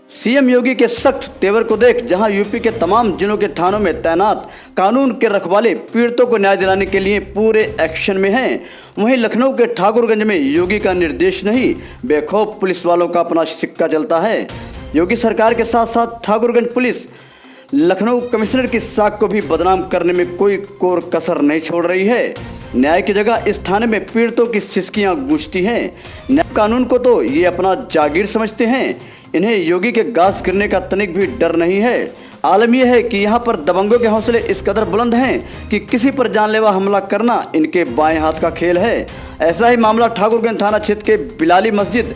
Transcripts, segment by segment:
CM योगी के सख्त तेवर को देख जहां यूपी के तमाम जिलों के थानों में तैनात कानून के रखवाले पीड़ितों को न्याय दिलाने के लिए पूरे एक्शन में हैं, वहीं लखनऊ के ठाकुरगंज में योगी का निर्देश नहीं, बेखौफ पुलिस वालों का अपना सिक्का चलता है। योगी सरकार के साथ साथ ठाकुरगंज पुलिस लखनऊ कमिश्नर की साख को भी बदनाम करने में कोई कोर कसर नहीं छोड़ रही है। न्याय की जगह इस थाने में पीड़ितों की सिसकियां गूंजती हैं। न्याय कानून को तो ये अपना जागीर समझते हैं, इन्हें योगी के गाज गिरने का तनिक भी डर नहीं है। आलम यह है कि यहाँ पर दबंगों के हौसले इस कदर बुलंद हैं कि किसी पर जानलेवा हमला करना इनके बाएं हाथ का खेल है। ऐसा ही मामला ठाकुरगंज थाना क्षेत्र के बिलाली मस्जिद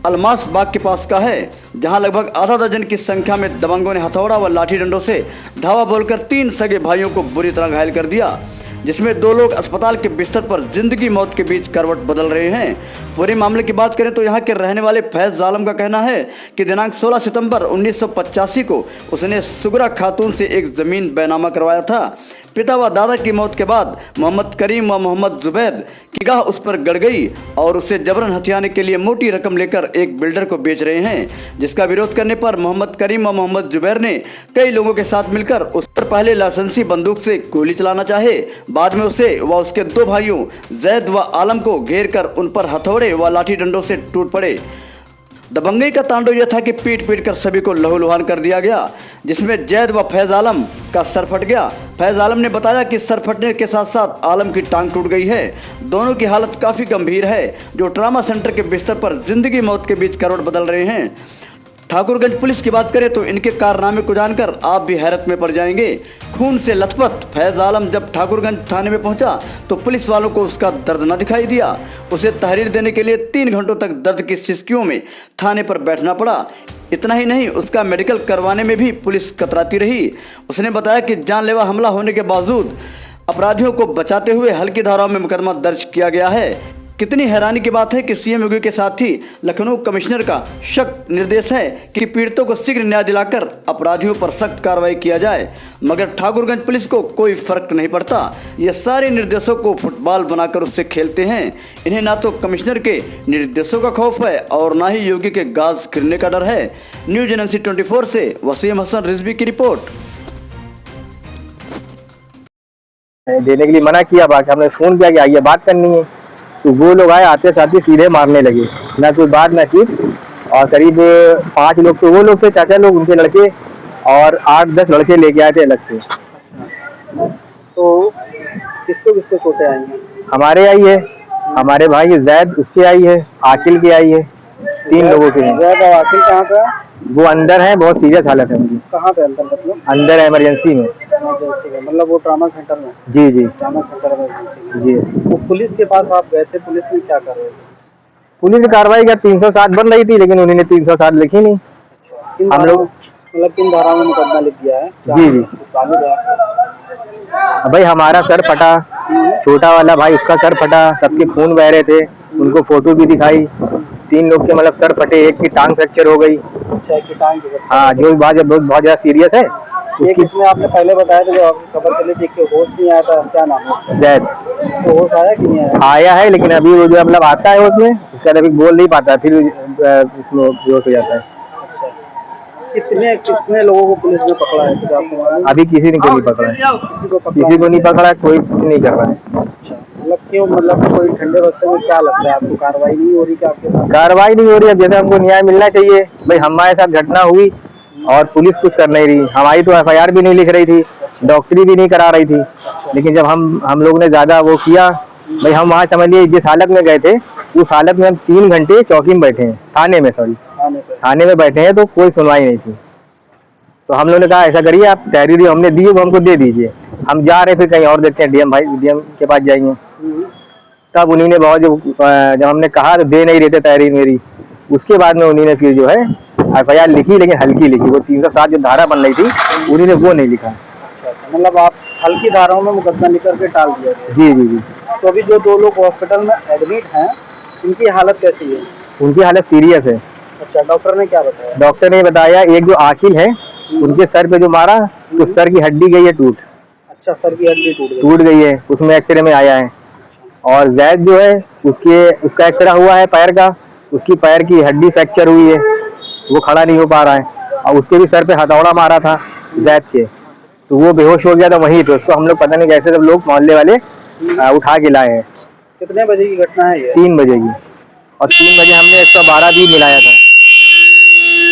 अलमास बाग के पास का है, जहां लगभग आधा दर्जन की संख्या में दबंगों ने हथौड़ा व लाठी डंडों से धावा बोलकर 3 सगे भाइयों को बुरी तरह घायल कर दिया, जिसमें 2 लोग अस्पताल के बिस्तर पर जिंदगी मौत के बीच करवट बदल रहे हैं। पूरे मामले की बात करें तो यहाँ के रहने वाले फैज आलम का कहना है कि दिनांक 16 सितंबर 1985 को उसने सुगरा खातून से एक ज़मीन बैनामा करवाया था। पिता व दादा की मौत के बाद मोहम्मद करीम व मोहम्मद जुबैद की निगाह उस पर गड़ गई और उसे जबरन हथियाने के लिए मोटी रकम लेकर एक बिल्डर को बेच रहे हैं, जिसका विरोध करने पर मोहम्मद करीम व मोहम्मद जुबैर ने कई लोगों के साथ मिलकर उस पर पहले लाइसेंसी बंदूक से गोली चलाना चाहे, बाद में उसे व उसके 2 भाइयों जैद व आलम को घेर कर उन पर हथौड़े व लाठी डंडों से टूट पड़े। दबंगई का तांडव यह था कि पीट पीट कर सभी को लहूलुहान कर दिया गया, जिसमें जैद व फैज आलम का सर फट गया। फैज आलम ने बताया कि सर फटने के साथ साथ आलम की टांग टूट गई है। दोनों की हालत काफ़ी गंभीर है, जो ट्रामा सेंटर के बिस्तर पर जिंदगी मौत के बीच करवट बदल रहे हैं। ठाकुरगंज पुलिस की बात करें तो इनके कारनामे को जानकर आप भी हैरत में पड़ जाएंगे। खून से लथपथ फैज आलम जब ठाकुरगंज थाने में पहुंचा तो पुलिस वालों को उसका दर्द न दिखाई दिया। उसे तहरीर देने के लिए 3 घंटों तक दर्द की सिसकियों में थाने पर बैठना पड़ा। इतना ही नहीं, उसका मेडिकल करवाने में भी पुलिस कतराती रही। उसने बताया कि जानलेवा हमला होने के बावजूद अपराधियों को बचाते हुए हल्की धाराओं में मुकदमा दर्ज किया गया है। कितनी हैरानी की बात है कि सीएम योगी के साथ ही लखनऊ कमिश्नर का सख्त निर्देश है कि पीड़ितों को शीघ्र न्याय दिलाकर अपराधियों पर सख्त कार्रवाई किया जाए, मगर ठाकुरगंज पुलिस को कोई फर्क नहीं पड़ता। ये सारे निर्देशों को फुटबॉल बनाकर उससे खेलते हैं। इन्हें ना तो कमिश्नर के निर्देशों का खौफ है और ना ही योगी के गाज गिरने का डर है। न्यूज एजेंसी 24 से वसीम हसन रिजवी की रिपोर्ट। देने के लिए मना किया, बाकी हमने फोन किया कि आइए बात करनी है, तो वो लोग आए, आते साथ ही सीधे मारने लगे, ना कोई बात ना चीज। और करीब 5 लोग तो वो लोग थे, चाचा लोग, उनके लड़के, और 8-10 लड़के लेके आए थे अलग से। तो किसको चोटें आई हैं? हमारे आई है, हमारे भाई जैद उसके आई है, आकिल की आई है, 3 लोगों के हैं। जैद और आकिल कहाँ पे है? वो अंदर है, बहुत सीरियस हालत है उनकी। कहाँ पे अंदर मतलब? अंदर इमरजेंसी में। मतलब वो ट्रामा सेंटर में? जी जी, ट्रामा सेंटर इमरजेंसी में। जी। तो पुलिस के पास आप गए थे, पुलिस ने क्या कर रहे थे? पुलिस ने कार्रवाई का 307 बन रही थी, लेकिन उन्होंने 307 लिखी नहीं। हम लोग मतलब 3 धारा में मुकदमा लिख दिया है? जी जी। भाई हमारा सर फटा, छोटा वाला भाई उसका सर फटा, सबके खून बह रहे थे, उनको फोटो भी दिखाई। 3 लोग के मतलब सर फटे, एक की टांग फ्रैक्चर हो गई। अच्छा, की टांग? हाँ, जो बात बहुत ज्यादा सीरियस है। एक इसमें आपने पहले बताया था, जो आपको खबर चली थी कि होश नहीं आया था, क्या नाम है? जैद। तो होश आया कि नहीं आया? आया है, लेकिन अभी वो जो मतलब आता है उसमें, उसका अभी बोल नहीं पाता, फिर उसमें बेहोश हो जाता है। कितने लोगों को पुलिस ने पकड़ा है? तो आपको मालूम? अभी किसी ने कोई नहीं पकड़ा है, किसी को नहीं पकड़ा, कोई नहीं कर रहा है। मतलब क्यों? मतलब कोई ठंडे बस्ते में क्या लगता है आपको, कार्रवाई नहीं हो रही क्या आपके साथ? कार्रवाई नहीं हो रही है, जैसे हमको न्याय मिलना चाहिए। भाई हमारे साथ घटना हुई और पुलिस कुछ कर नहीं रही, हमारी तो FIR भी नहीं लिख रही थी, डॉक्टरी भी नहीं करा रही थी। लेकिन जब हम लोग ने ज्यादा वो किया, भाई हम वहाँ समझ लिए जिस हालत में गए थे, उस हालत में हम 3 घंटे चौकी में बैठे हैं, थाने में बैठे हैं, तो कोई सुनवाई नहीं थी। तो हम लोगों ने कहा ऐसा करिए, आप तहरीर हमने दी वो हमको दे दीजिए, हम जा रहे फिर कहीं और देखते हैं, DM के पास जाएंगे। तब उन्हीं ने बहुत जब हमने कहा तो दे नहीं रहे थे तहरीर मेरी, उसके बाद में उन्हीं ने फिर जो है FIR लिखी, लेकिन हल्की लिखी। वो 307 जो धारा बन रही थी उन्हीं ने वो नहीं लिखा। मतलब आप हल्की धाराओं में मुकदमा लिख करके टाल दिया? जी जी जी। तो अभी जो 2 लोग हॉस्पिटल में एडमिट हैं, इनकी हालत कैसी है? उनकी हालत सीरियस है। अच्छा, डॉक्टर ने क्या बताया? डॉक्टर ने बताया एक जो आकिल है, उनके सर पे जो मारा तो सर की हड्डी गई है टूट। अच्छा, सर की हड्डी टूट गई है, उसमें एक्सरे में आया है। और जैद जो है उसका एक्सरा हुआ है पैर का, उसकी पैर की हड्डी फ्रैक्चर हुई है। वो खड़ा नहीं हो पा रहा है, और उसके भी सर पे हथौड़ा मारा था जैद के, तो वो बेहोश हो गया था वहीं पे। उसको हम लोग पता नहीं कैसे सब लोग मोहल्ले वाले उठा के लाए हैं। कितने बजे की घटना है ये? 3 बजे की, और 3 बजे हमने 112 भी मिलाया था।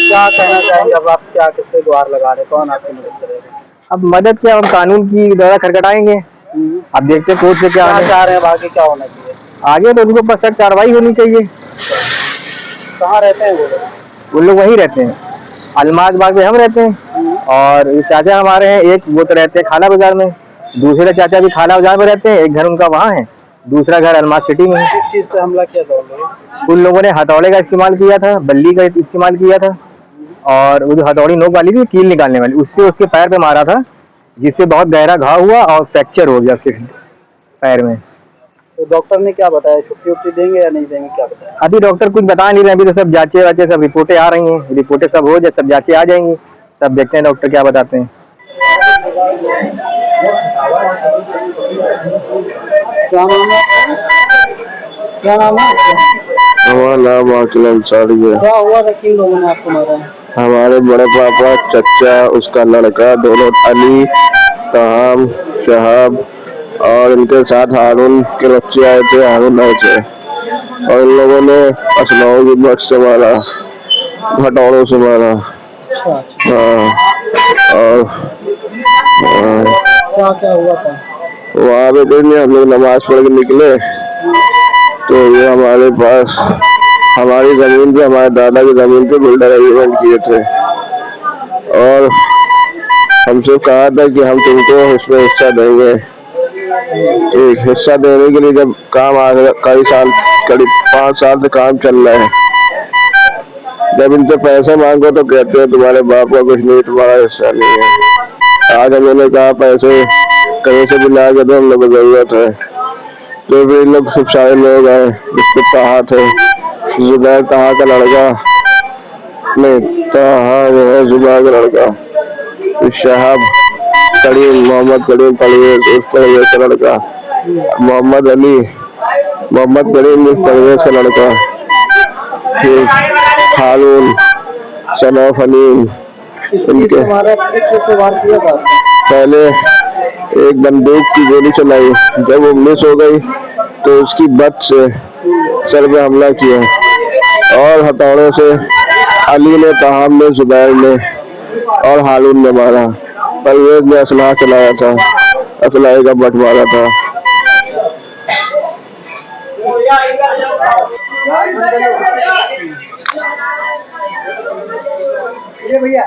क्या कहना चाहेंगे अब आप, क्या किससे गुहार लगा रहे, कौन आपकी मदद करेगा? अब मदद क्या, हम कानून की दौरा खटखटाएंगे। अब देखते हैं कोर्ट से क्या क्या चाह रहे हैं, आगे क्या होना चाहिए? आगे तो उनको पर सख्त कार्रवाई होनी चाहिए। कहाँ रहते हैं वो लोग? वो लोग वहीं रहते हैं, अलमाज बाग में हम रहते हैं, और ये चाचा हमारे हैं, एक वो तो रहते हैं खाला बाजार में, दूसरे चाचा भी खाला बाजार में रहते हैं, एक घर उनका वहाँ है, दूसरा घर अलमाज सिटी में है। किस चीज से हमला किया था उन लोगों? उन लोगों ने हथौड़े का इस्तेमाल किया था, बल्ली का इस्तेमाल किया था, और वो जो हथौड़ी नोक वाली थी कील निकालने वाली, उससे उसके पैर पे मारा था, जिससे बहुत गहरा घाव हुआ और फ्रैक्चर हो गया उसके पैर में। तो डॉक्टर ने क्या बताया, छुट्टी उट्टी देंगे या नहीं देंगे, क्या बताया? अभी डॉक्टर कुछ बता नहीं रहे, अभी तो सब जांचे वाचे सब रिपोर्टें आ रही हैं, रिपोर्टें सब हो जाए, सब जांचें आ जाएंगी, तब देखते हैं डॉक्टर क्या बताते हैं। क्या नाम है? क्या नाम है? हमारा नाम अकील अंसारी है। क्या हुआ था, किन लोगों ने आपको मारा? हमारे बड़े पापा, चचा, उसका लड़का, दोनों अली, तहाम, शहाब और इनके साथ हारून के बच्चे आए थे, हारून आए थे, और इन लोगों ने असलाओं की बट से मारा, हथौड़ों से मारा। हाँ, और क्या क्या हुआ था? वहाँ पे कोई नहीं, हम लोग नमाज पढ़ के निकले तो ये हमारे पास हमारी जमीन पे, हमारे दादा की जमीन पे बिल्डर एग्रीमेंट किए थे, और हमसे कहा था कि हम तुमको इसमें हिस्सा देंगे। एक हिस्सा देने के लिए जब काम आ गया, करीब 5 साल से काम चल रहा है, जब इनसे पैसे मांगो तो कहते हैं तुम्हारे बाप का कुछ नहीं, तुम्हारा हिस्सा नहीं है। आज हमने कहा पैसे कहीं से भी ला के दो, हम लोग को जरूरत है, तो भी लोग सब सारे लोग आए, जिसको कहा थे जुबैर कहा का लड़का, नहीं कहा वो है जुबैर का लड़का, शहाब करीम, मोहम्मद करीम परवेज का लड़का, मोहम्मद अली, मोहम्मद करीम परवेज का लड़का, फिर हारून, सनौफ अलीम, इनके पहले एक बंदूक की गोली चलाई, जब वो मिस हो गई तो उसकी बत से सर पे हमला किया, और हथौड़ों से अली ने, तहाम ने, जुबैर ने और हारून ने मारा। परवेज ने असलाह चलाया था, असलाहे का बट मारा था। ये भैया